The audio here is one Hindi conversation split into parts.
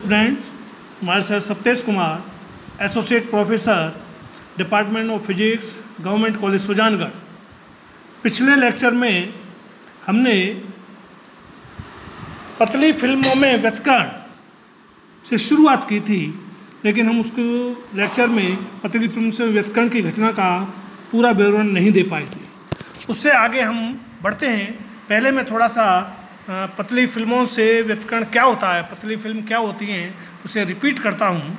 स्टूडेंट्स, हमारे साथ Saptesh Kumar, associate professor, department of physics, government college Sujangarh. पिछले लेक्चर में हमने पतली फिल्मों में व्युत्करण से शुरुआत की थी, लेकिन हम उसको लेक्चर में पतली फिल्म से व्युत्करण की घटना का पूरा विवरण नहीं दे पाए थे। उससे आगे हम बढ़ते हैं। पहले मैं थोड़ा सा पतली फिल्मों से व्युत्करण क्या होता है, पतली फिल्म क्या होती हैं, उसे रिपीट करता हूँ।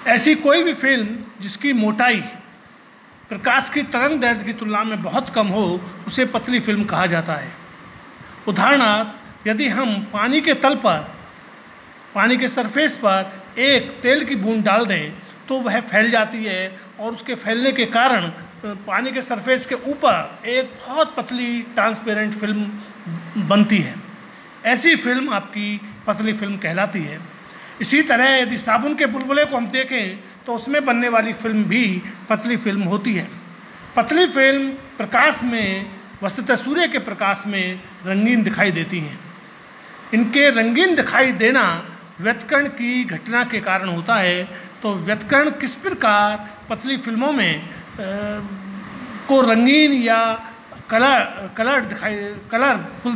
ऐसी कोई भी फिल्म जिसकी मोटाई प्रकाश की तरंग दैर्घ्य की तुलना में बहुत कम हो, उसे पतली फिल्म कहा जाता है। उदाहरणार्थ, यदि हम पानी के तल पर, पानी के सरफेस पर एक तेल की बूंद डाल दें तो वह फैल जाती है और उसके फैलने के कारण पानी के सरफेस के ऊपर एक बहुत पतली ट्रांसपेरेंट फिल्म बनती है। ऐसी फिल्म आपकी पतली फिल्म कहलाती है। इसी तरह यदि साबुन के बुलबुले को हम देखें तो उसमें बनने वाली फिल्म भी पतली फिल्म होती है। पतली फिल्म प्रकाश में, वस्तुतः सूर्य के प्रकाश में रंगीन दिखाई देती हैं। इनके रंगीन दिखाई देना व्युत्करण की घटना के कारण होता है। तो व्युत्करण किस प्रकार पतली फिल्मों में को रंगीन या कलरफुल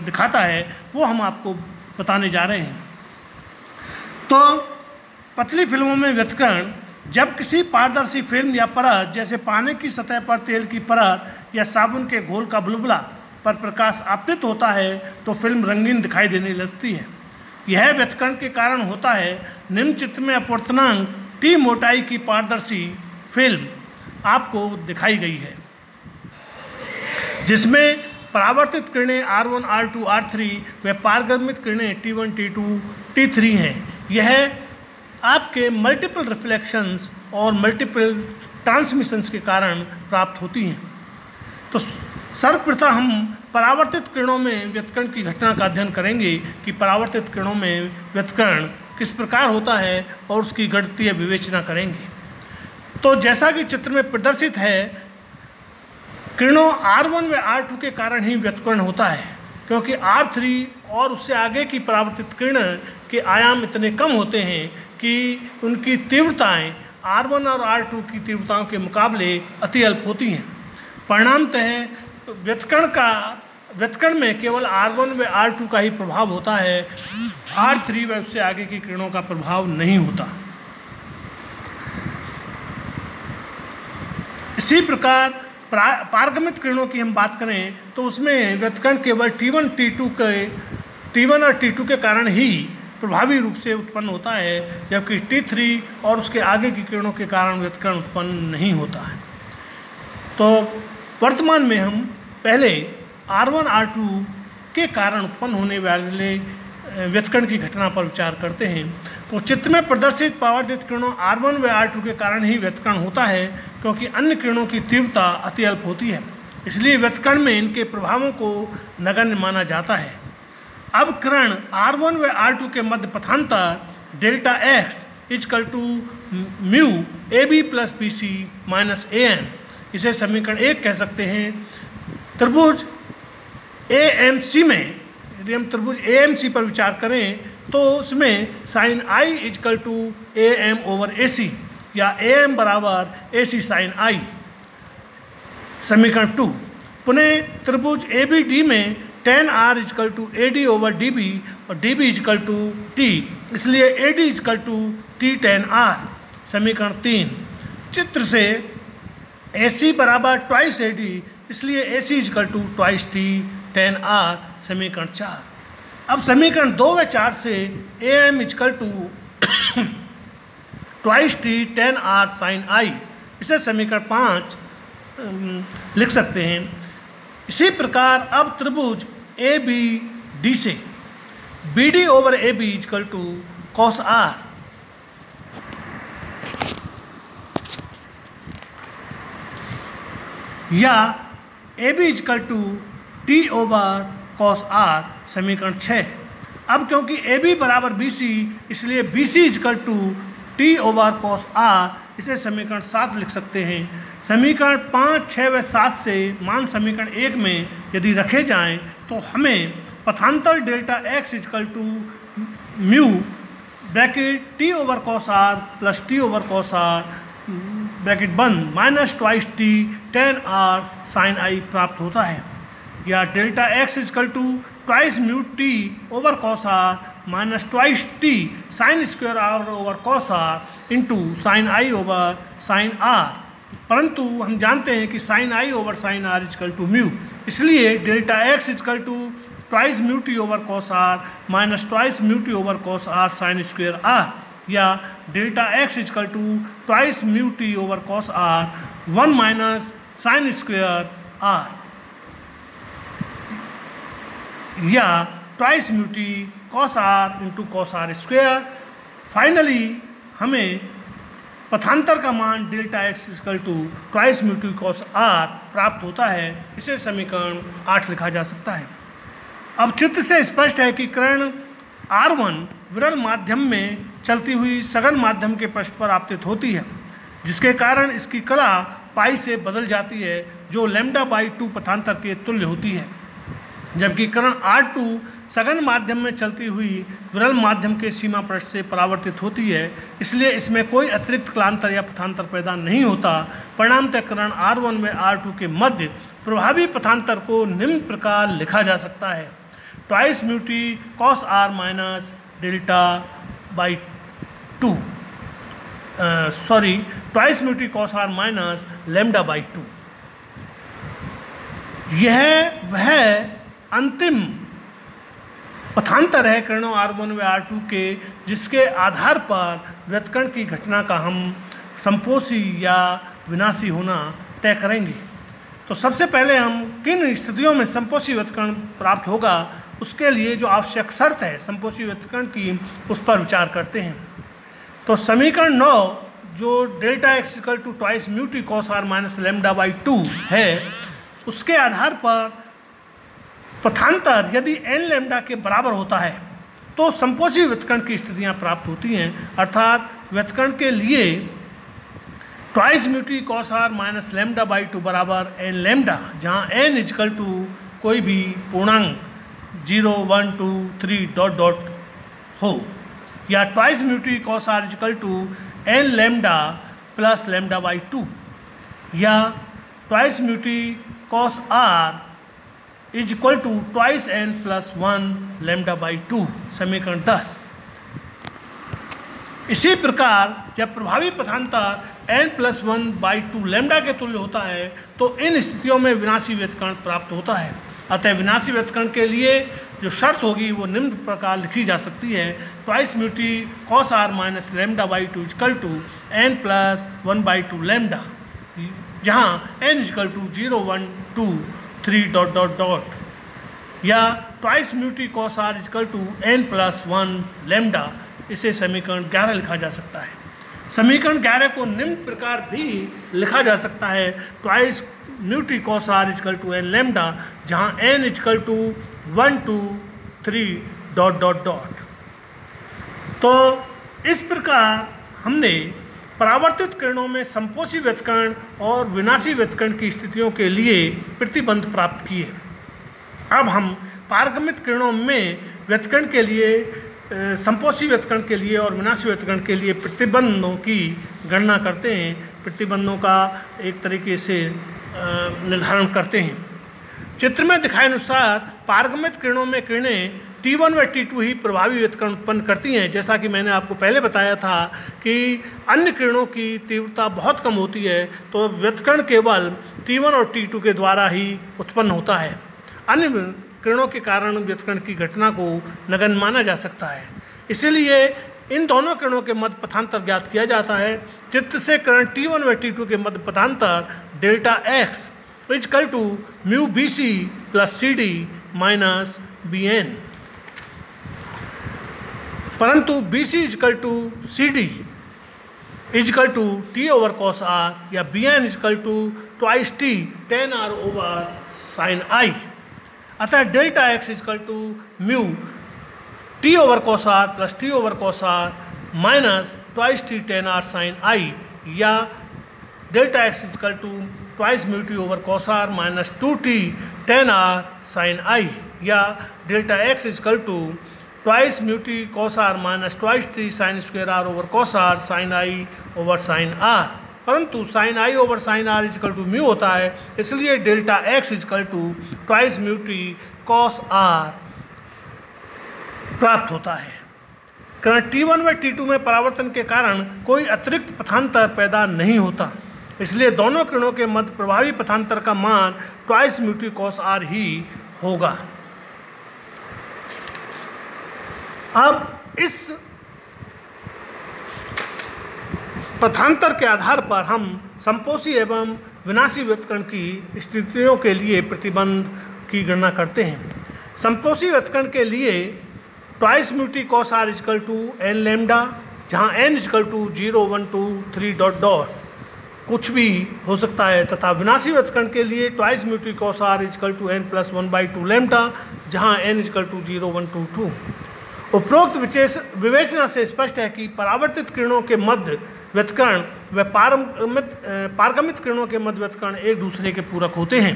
दिखाता है, वो हम आपको बताने जा रहे हैं। तो पतली फिल्मों में व्युत्करण जब किसी पारदर्शी फिल्म या परत, जैसे पानी की सतह पर तेल की परत या साबुन के घोल का बुलबुला पर प्रकाश आपतित होता है तो फिल्म रंगीन दिखाई देने लगती है। यह व्युत्करण के कारण होता है। निम्न चित्र में अपवर्तनांक T मोटाई की पारदर्शी फिल्म आपको दिखाई गई है, जिसमें परावर्तित किरणें R1, R2, R3 व पारगमित किरणें T1, T2, T3 हैं। यह आपके मल्टीपल रिफ्लेक्शंस और मल्टीपल ट्रांसमिशंस के कारण प्राप्त होती हैं। तो सर्वप्रथम हम परावर्तित किरणों में व्युत्करण की घटना का अध्ययन करेंगे कि परावर्तित किरणों में व्युत्करण किस प्रकार होता है और उसकी गणितीय विवेचना करेंगे। तो जैसा कि चित्र में प्रदर्शित है, किरणों R1 व R2 के कारण ही व्युत्करण होता है, क्योंकि R3 और उससे आगे की परावर्तित किरण के आयाम इतने कम होते हैं कि उनकी तीव्रताएं R1 और R2 की तीव्रताओं के मुकाबले अति अल्प होती हैं। परिणामतः व्युत्करण में केवल R1 व R2 का ही प्रभाव होता है, R3 व उससे आगे की किरणों का प्रभाव नहीं होता। इसी प्रकार पारगमित किरणों की हम बात करें तो उसमें व्युत्करण केवल T1 और T2 के कारण ही प्रभावी रूप से उत्पन्न होता है, जबकि T3 और उसके आगे की किरणों के कारण व्युत्करण उत्पन्न नहीं होता है। तो वर्तमान में हम पहले R1, R2 के कारण उत्पन्न होने वाले व्युत्करण की घटना पर विचार करते हैं। तो चित्र में प्रदर्शित परावर्तित किरणों R1 व R2 के कारण ही व्युत्करण होता है, क्योंकि अन्य किरणों की तीव्रता अति अल्प होती है, इसलिए व्युत्करण में इनके प्रभावों को नगण्य माना जाता है। अब किरण R1 व R2 के मध्य पथांतर delta x μ AB + BC - AN, इसे समीकरण 1 कह सकते हैं। त्रिभुज AMC में यदि हम त्रिभुज AMC पर विचार करें तो उसमें sin I = AM/AC या AM = AC sin I, समीकरण 2। पुनः त्रिभुज ABD में tan R = AD/DB और DB = T, इसलिए AD = T tan R, समीकरण 3। चित्र से AC = twice AD, इसलिए AC = twice T tan R, समीकरण 4। अब समीकरण 2 व 4 से AM = twice T tan R sin I, इसे समीकरण 5 लिख सकते हैं। इसी प्रकार अब त्रिभुज ABD से BD/AB = cos R या AB = T/cos R, समीकरण 6। अब क्योंकि AB = BC, इसलिए BC = T/cos R, इसे समीकरण 7 लिख सकते हैं। समीकरण 5, 6 व 7 से मान समीकरण 1 में यदि रखे जाएं तो हमें पथांतर delta X is equal to mu bracket T over cos R plus T over cos R bracket बंद minus twice T tan R sine I प्राप्त होता है, या delta X is equal to twice mu T over cos R minus twice T sine square R over cos R into sine I over sine R. परंतु हम जानते हैं कि sine I over sine R is equal to mu, इसलिए delta X is equal to twice mu T over cos R minus twice mu T over cos R sine square R, या delta X is equal to twice mu T over cos R 1 minus sine square R, या twice mu T cos R into cos R square. Finally हमें पथांतर का मान delta X is equal to twice mu T cos R प्राप्त होता है। इसे समीकरण 8 लिखा जा सकता है। अब चित्र से स्पष्ट है कि किरण R1 विरल माध्यम में चलती हुई सघन माध्यम के पृष्ठ पर आपतित होती है, जिसके कारण इसकी कला पाई से बदल जाती है, जो λ/2 पथांतर के तुल्य होती है, जबकि किरण R2 सघन माध्यम में चलती हुई विरल माध्यम के सीमा पृष्ठ से परावर्तित होती है, इसलिए इसमें कोई अतिरिक्त कलांतर या पथांतर पैदा नहीं होता। परिणामतः किरण R1 व R2 के मध्य प्रभावी पथांतर को निम्न प्रकार लिखा जा सकता है: twice mu T cos R minus delta by two twice mu T cos R minus λ/2। यह वह अंतिम पथांतर है किरणों R1 व R2 के, जिसके आधार पर व्यतकण की घटना का हम संपोषी या विनाशी होना तय करेंगे। तो सबसे पहले हम किन स्थितियों में संपोषी व्यतकण प्राप्त होगा, उसके लिए जो आवश्यक शर्त है संपोषी व्यतकण की, उस पर विचार करते हैं। तो समीकरण 9 जो delta X equal to twice mu T cos R minus λ/2 है, उसके आधार पर पथांतर यदि n लैम्डा के बराबर होता है तो संपोषी व्यतकण की स्थितियां प्राप्त होती हैं, अर्थात व्यतकण के लिए twice mu T cos R minus λ/2 बराबर n लैम्डा, जहाँ n इजकल टू कोई भी पूर्णांक 0, 1, 2, 3 ... हो, या twice mu T cos are is equal to n lambda plus λ/2, या twice mu T cos R is equal to twice n plus 1 λ/2, समीकरण 10। इसी प्रकार जब प्रभावी पथांतर n प्लस 1/2 लैम्डा के तुल्य होता है तो इन स्थितियों में विनाशी व्यतकण प्राप्त होता है। अतः विनाशी व्यतकण के लिए जो शर्त होगी वो निम्न प्रकार लिखी जा सकती है: twice mu T cos R minus λ/2 is equal to n plus 1/2 lambda, जहाँ n इजकल टू 0, 1, 2, 3 ... या twice mu T cos are is equal to n plus 1 lambda. इसे समीकरण 11 लिखा जा सकता है। समीकरण 11 को निम्न प्रकार भी लिखा जा सकता है: twice mu T cos are is equal to n lambda, जहाँ n इजकल टू 1, 2, 3 ... तो इस प्रकार हमने परावर्तित किरणों में संपोषी व्यतकण और विनाशी व्यतकण की स्थितियों के लिए प्रतिबंध प्राप्त किए। अब हम पारगमित किरणों में व्यतकण के लिए, संपोषी व्यतकण के लिए और विनाशी व्यतकण के लिए प्रतिबंधों की गणना करते हैं, प्रतिबंधों का एक तरीके से निर्धारण करते हैं। चित्र में दिखाए अनुसार पारगमित किरणों में किरणें T1 व T2 ही प्रभावी व्यतकण उत्पन्न करती हैं। जैसा कि मैंने आपको पहले बताया था कि अन्य किरणों की तीव्रता बहुत कम होती है, तो व्यतकण केवल T1 और T2 के द्वारा ही उत्पन्न होता है। अन्य किरणों के कारण व्यतकण की घटना को नगण्य माना जा सकता है, इसीलिए इन दोनों किरणों के मध्य पथांतर ज्ञात किया जाता है। चित्र से किरण T1 व T2 के मध्य पथांतर delta X is equal to mu B C plus C D minus B N, परंतु B C is equal to C D is equal to T over cos R, या B N is equal to twice T tan R over sine I. अतः delta X is equal to mu T over cos R plus T over cos R minus twice T tan R sine I, या delta X is equal to twice mu T over cos R minus 2t tan R sine I, या delta X is equal to twice mu T cos R minus twice T sine square R over cos R sine I over sine R, परंतु sine I over sine R is equal to mu होता है, इसलिए delta X is equal to twice mu T cos R प्राप्त होता है। करण T1 व T2 में परावर्तन के कारण कोई अतिरिक्त पथांतर पैदा नहीं होता, इसलिए दोनों किरणों के मध्य प्रभावी पथांतर का मान twice mu T cos R ही होगा। अब इस पथांतर के आधार पर हम संपोषी एवं विनाशी व्यतकरण की स्थितियों के लिए प्रतिबंध की गणना करते हैं। संपोषी व्यतकरण के लिए twice mu T cos are is equal to N lambda, जहाँ N is equal to 0 1 2 3 dot dot कुछ भी हो सकता है, तथा विनाशी व्यतकरण के लिए twice mu T cos are is equal to n plus 1/2 lambda, जहाँ एन इजकल टू 0 1 2 2। उपरोक्त विवेचना से स्पष्ट है कि परावर्तित किरणों के मध्य व्यतकरण व पारगमित किरणों के मध्य व्यतकरण एक दूसरे के पूरक होते हैं,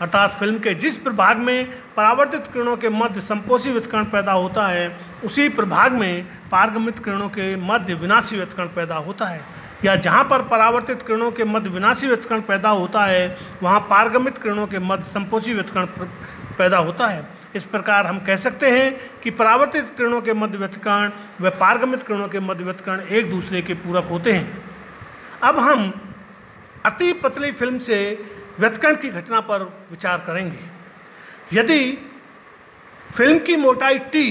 अर्थात फिल्म के जिस प्रभाग में परावर्तित किरणों के मध्य संपोषी व्यतकरण पैदा होता है, उसी प्रभाग में पारगमित किरणों के मध्य विनाशी व्यतकरण पैदा होता है, या जहाँ पर परावर्तित किरणों के मध्य विनाशी व्यतकरण पैदा होता है वहाँ पारगमित किरणों के मध्य संपोषी व्यतकरण पैदा होता है। इस प्रकार हम कह सकते हैं कि परावर्तित किरणों के मध्य व्यतकरण व पारगमित किरणों के मध्य व्यतकरण एक दूसरे के पूरक होते हैं। अब हम अति पतली फिल्म से व्यतकरण की घटना पर विचार करेंगे। यदि फिल्म की मोटाई t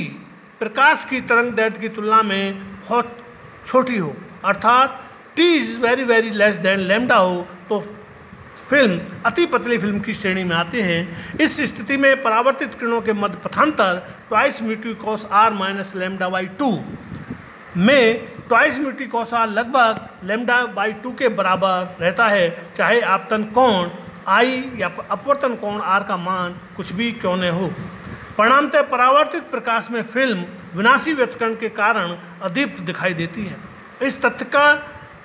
प्रकाश की तरंग दैर्घ्य की तुलना में बहुत छोटी हो, अर्थात t is very very less than lambda हो, तो फिल्म अति पतली फिल्म की श्रेणी में आते हैं। इस स्थिति में परावर्तित किरणों के मध्य पथांतर twice mu T cos R minus lambda by 2 में twice mu T cos R लगभग लेमडा बाई 2 के बराबर रहता है, चाहे आपतन कोण आई या अपवर्तन कोण आर का मान कुछ भी क्यों न हो। परिणामतः परावर्तित प्रकाश में फिल्म विनाशी व्यतकरण के कारण अदीप्त दिखाई देती है। इस तथ्य का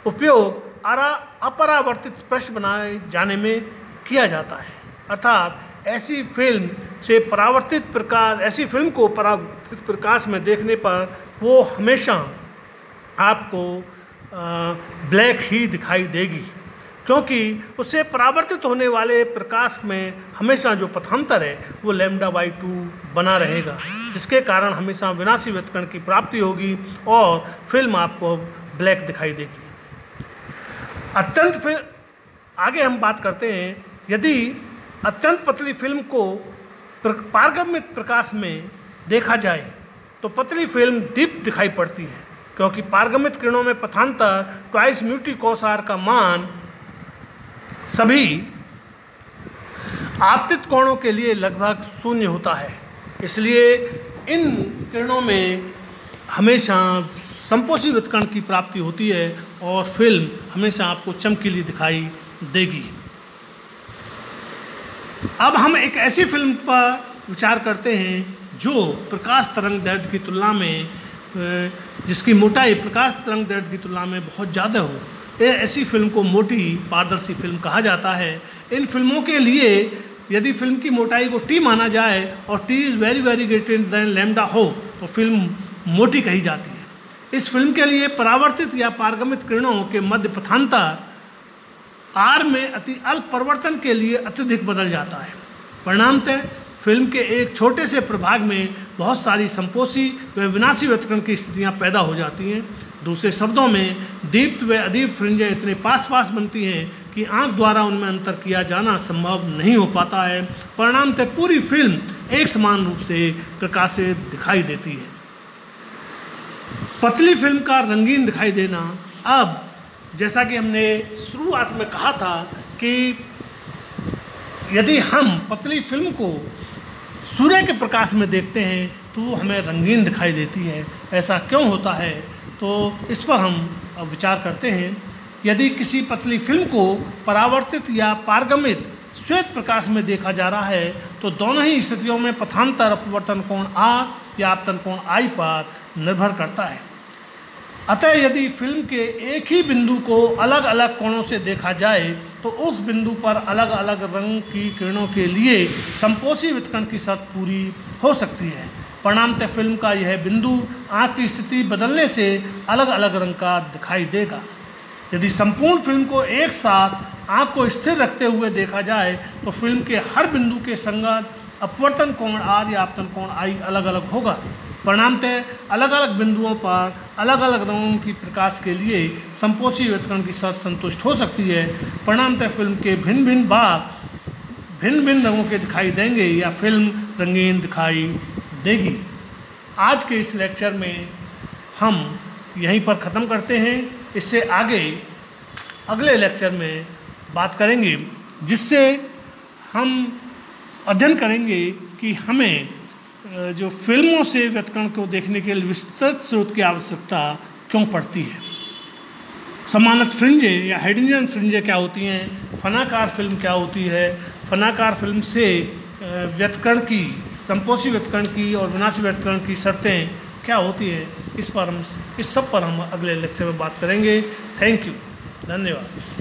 उपयोग अपरावर्तित पृष्ठ बनाए जाने में किया जाता है, अर्थात ऐसी फिल्म को परावर्तित प्रकाश में देखने पर वो हमेशा आपको ब्लैक ही दिखाई देगी, क्योंकि उससे परावर्तित होने वाले प्रकाश में हमेशा जो पथांतर है वो लेमडा बाई 2 बना रहेगा, जिसके कारण हमेशा विनाशी व्यतकरण की प्राप्ति होगी और फिल्म आपको ब्लैक दिखाई देगी। आगे हम बात करते हैं, यदि अत्यंत पतली फिल्म को पारगमित प्रकाश में देखा जाए तो पतली फिल्म दीप्त दिखाई पड़ती है, क्योंकि पारगमित किरणों में पथांतर twice mu T cos R का मान सभी आपतित कोणों के लिए लगभग 0 होता है। इसलिए इन किरणों में हमेशा संपोषी व्यतकरण की प्राप्ति होती है और फिल्म हमेशा आपको चमकीली दिखाई देगी। अब हम एक ऐसी फिल्म पर विचार करते हैं जो प्रकाश तरंग दैर्घ्य की तुलना में जिसकी मोटाई प्रकाश तरंग दैर्घ्य की तुलना में बहुत ज़्यादा हो। ऐसी फिल्म को मोटी पारदर्शी फिल्म कहा जाता है। इन फिल्मों के लिए यदि फिल्म की मोटाई को t माना जाए और t is very very greater than lambda हो तो फिल्म मोटी कही जाती है। इस फिल्म के लिए परावर्तित या पारगमित किरणों के मध्य पथांतर R में अति अल्प परिवर्तन के लिए अत्यधिक बदल जाता है। परिणामतः फिल्म के एक छोटे से प्रभाग में बहुत सारी संपोषी व विनाशी व्यतकरण की स्थितियां पैदा हो जाती हैं। दूसरे शब्दों में दीप्त व अदीप्त फ्रिंजें इतने पास पास बनती हैं कि आंख द्वारा उनमें अंतर किया जाना संभव नहीं हो पाता है। परिणामतः पूरी फिल्म एक समान रूप से प्रकाशित दिखाई देती है। पतली फिल्म का रंगीन दिखाई देना। अब जैसा कि हमने शुरुआत में कहा था कि यदि हम पतली फिल्म को सूर्य के प्रकाश में देखते हैं तो वो हमें रंगीन दिखाई देती है। ऐसा क्यों होता है, तो इस पर हम अब विचार करते हैं। यदि किसी पतली फिल्म को परावर्तित या पारगमित श्वेत प्रकाश में देखा जा रहा है तो दोनों ही स्थितियों में पथांतर अपवर्तन कोण R या आपतन कोण I पर निर्भर करता है। अतः यदि फिल्म के एक ही बिंदु को अलग अलग कोणों से देखा जाए तो उस बिंदु पर अलग अलग रंग की किरणों के लिए संपोषी व्युत्क्रमण की शर्त पूरी हो सकती है। परिणामतः फिल्म का यह बिंदु आँख की स्थिति बदलने से अलग अलग रंग का दिखाई देगा। यदि संपूर्ण फिल्म को एक साथ आँख को स्थिर रखते हुए देखा जाए तो फिल्म के हर बिंदु के संगत अपवर्तन कोण R या आपतन कोण I अलग अलग होगा। परिणामतः अलग अलग बिंदुओं पर अलग अलग रंगों की प्रकाश के लिए संपोषी व्युत्क्रमण की शर्त संतुष्ट हो सकती है। परिणामतः फिल्म के भिन्न भिन्न भाग भिन्न भिन्न रंगों के दिखाई देंगे या फिल्म रंगीन दिखाई देगी। आज के इस लेक्चर में हम यहीं पर ख़त्म करते हैं। इससे आगे अगले लेक्चर में बात करेंगे, जिससे हम अध्ययन करेंगे कि हमें जो फिल्मों से व्युत्क्रमण को देखने के लिए विस्तृत स्रोत की आवश्यकता क्यों पड़ती है। समानत फ्रिंजें या हाइड्रोजन फ्रिंजें क्या होती हैं, फनाकार फिल्म क्या होती है, फनाकार फिल्म से व्युत्क्रमण की, संपोषी व्युत्क्रमण की और विनाशी व्युत्क्रमण की शर्तें क्या होती है, इस सब पर हम अगले लेक्चर में बात करेंगे। थैंक यू, धन्यवाद।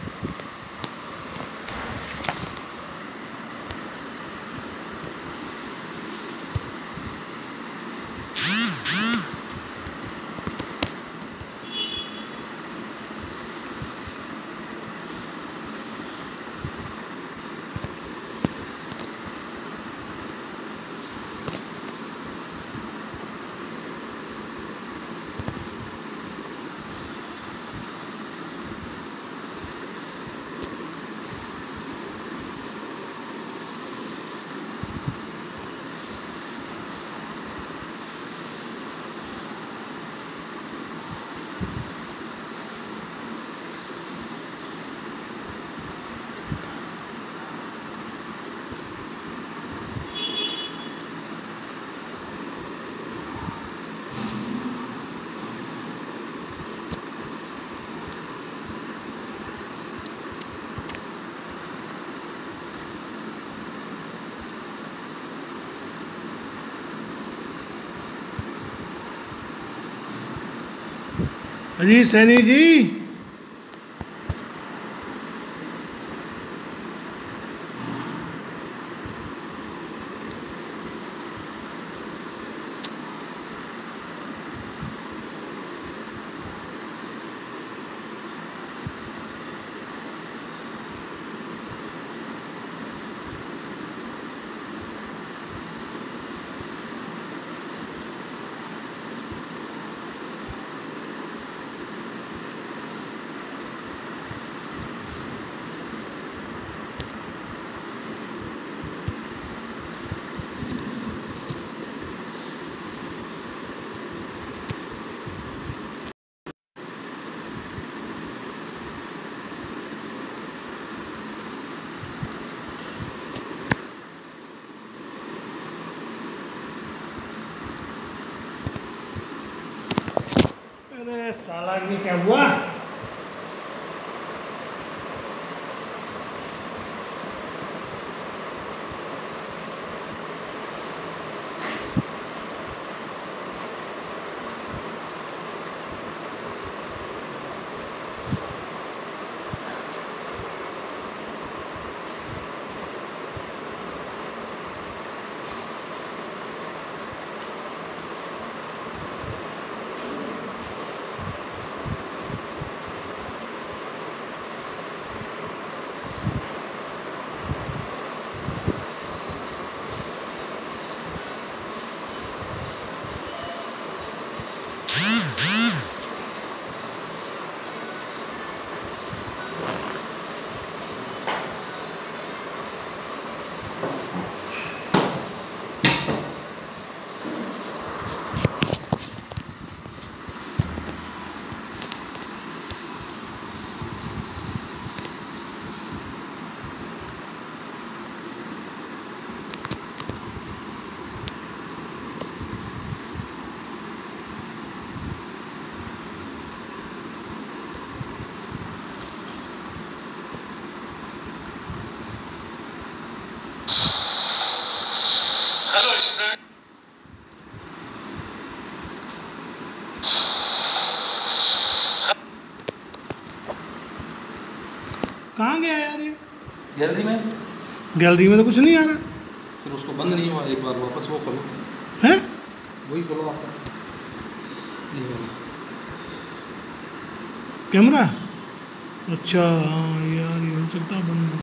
अजी सैनी जी, अरे साला ये क्या हुआ? कहाँ गया यार ये? गैलरी में? गैलरी में तो कुछ नहीं आ रहा। फिर उसको बंद नहीं हुआ, एक बार वापस वो खोलो। है वही खोलो आपका कैमरा। अच्छा हाँ यार, ये हो सकता है बंद।